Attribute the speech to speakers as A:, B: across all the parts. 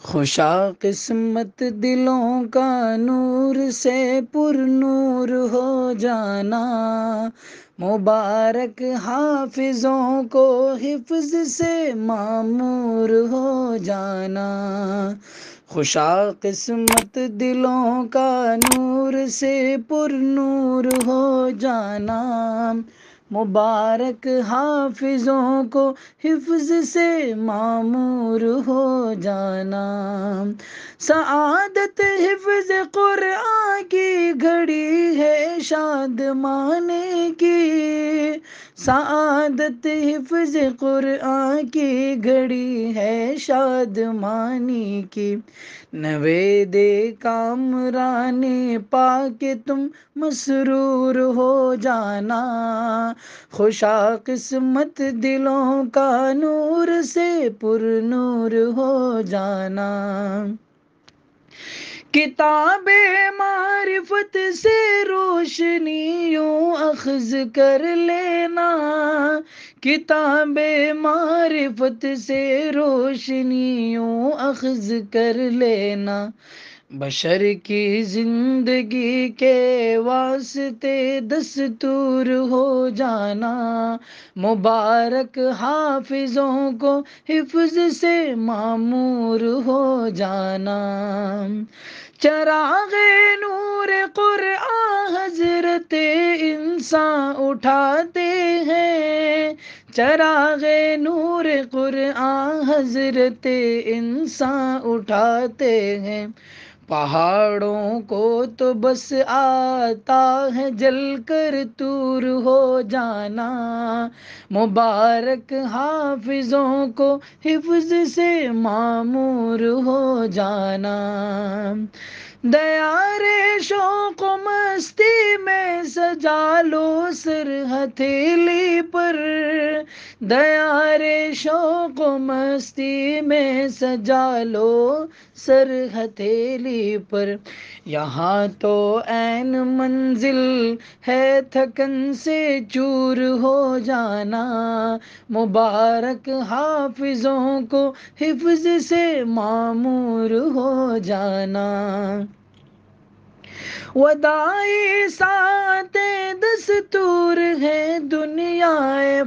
A: خوشا قسمت دلوں کا نور سے پر نور ہو جانا، مبارک حافظوں کو حفظ سے معمور ہو جانا۔ خوشا قسمت دلوں کا نور سے پر نور ہو جانا، مبارک حافظوں کو حفظ سے معمور ہو جانا۔ سعادت حفظ قرآن کی گھڑی ہے شادمانے کی، سعادت حفظ قرآن کی گھڑی ہے شادمانی کی، نوید کامران پا کے تم مسرور ہو جانا۔ خوشا قسمت دلوں کا نور سے پر نور ہو جانا۔ کتاب معرفت سے روشنی یوں اخذ کر لینا، کتاب معرفت سے روشنی یوں اخذ کر لینا، بشر کی زندگی کے واسطے دستور ہو جانا، مبارک حافظوں کو حفظ سے معمور ہو جانا۔ چراغ نور قرآن حضرت انسان اٹھاتے ہیں، چراغ نور قرآن حضرت انسان اٹھاتے ہیں، پہاڑوں کو تو بس آتا ہے جل کر طور ہو جانا، مبارک حافظوں کو حفظ سے معمور ہو جانا۔ دیار شوق و مستی میں سجا لو سر ہتھیلی پر، دیار شوق و مستی میں سجا لو سر ہتھیلی پر، یہاں تو عین منزل ہے تھکن سے چور ہو جانا، مبارک حافظوں کو حفظ سے معمور ہو جانا۔ وداعی ساعت دستور ہے دنیا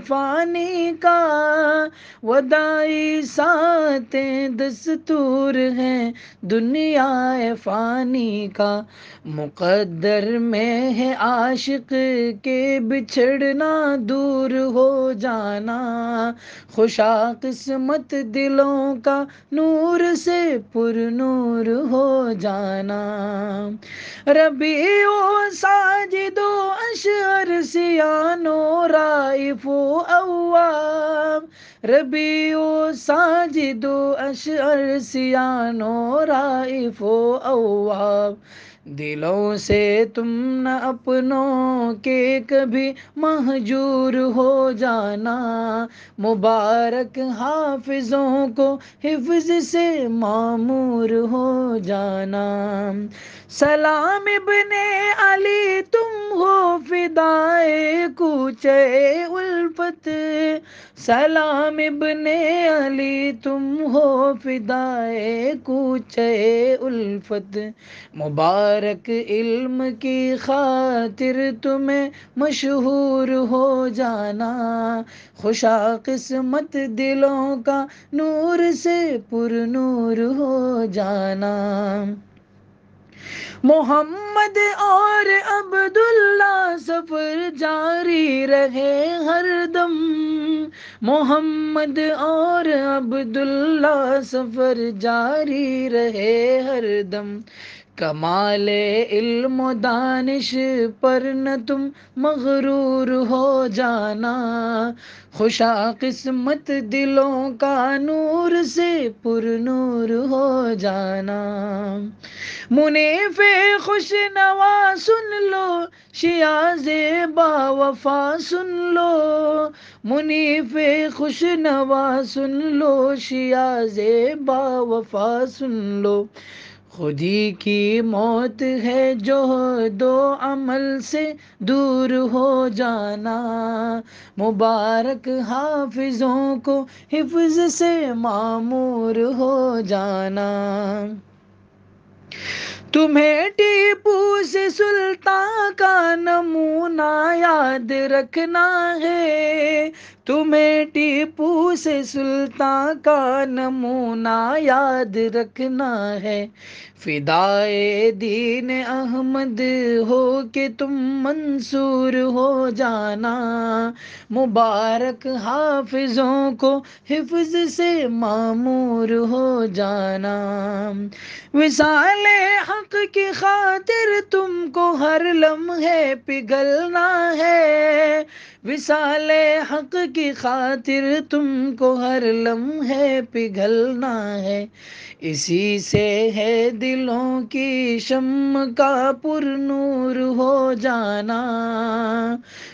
A: فانی کا، وداعی ساعت دستور ہے دنیا فانی کا، مقدر میں ہے عاشق کے بچھڑنا دور ہو جانا، خوشا قسمت دلوں کا نور سے پر نور ہو جانا۔ ربیع و ساجد و اشعر سیان و رائف و اواب، ربیع و ساجد و اشعر سیان و رائف و اواب، دلوں سے تم نہ اپنوں کے کبھی مہجور ہو جانا، مبارک حافظوں کو حفظ سے معمور ہو جانا۔ سلام ابن علی تم ہو فدائے کوچے الفت، سلام ابن علی تم ہو فدائے کوچے الفت، مبارک علم کی خاطر تمہیں مشہور ہو جانا، خوشا قسمت دلوں کا نور سے پر نور ہو جانا۔ محمد اور عبداللہ سفر جاری رہے ہر دم، محمد اور عبداللہ سفر جاری رہے ہر دم، کمال علم و دانش پر نہ تم مغرور ہو جانا، خوشا قسمت دلوں کا نور سے پر نور ہو جانا۔ منیف خوش نوا سن لو شیاز با وفا سن لو، منیف خوش نوا سن لو شیاز با وفا سن لو، خودی کی موت ہے جو دو عمل سے دور ہو جانا، مبارک حافظوں کو حفظ سے معمور ہو جانا۔ تمہیں ٹیپو سے سلطان کا نمونہ یاد رکھنا ہے، تمہیں ٹیپو سے سلطان کا نمونہ یاد رکھنا ہے۔ فدائے دین احمد ہو کے تم منصور ہو جانا، مبارک حافظوں کو حفظ سے معمور ہو جانا۔ وصال حق کی خاطر تم کو ہر لمحے پگھلنا ہے، وصال حق کی خاطر تم کو ہر لمحے پگھلنا ہے۔ اسی سے ہے دلوں کی شمع کا پر نور ہو جانا،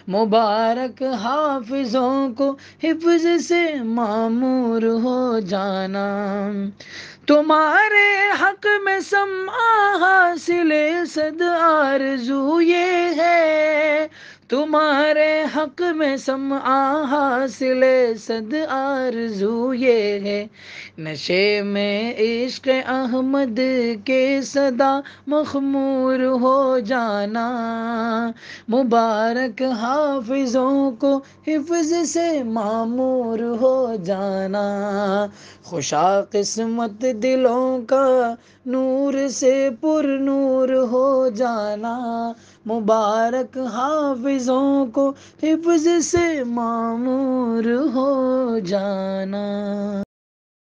A: مبارک حافظوں کو حفظ سے معمور ہو جانا۔ تمہارے حق میں سمع حاصل صد آرزو یہ ہے، تمہارے حق میں سمع حاصل صد آرزو یہ ہے۔ نشے میں عشق احمد کے صدا مخمور ہو جانا، مبارک حافظوں کو حفظ سے معمور ہو جانا۔ خوشا قسمت دلوں کا نور سے پر نور ہو جانا، مبارک حافظوں کو حفظ سے معمور ہو جانا۔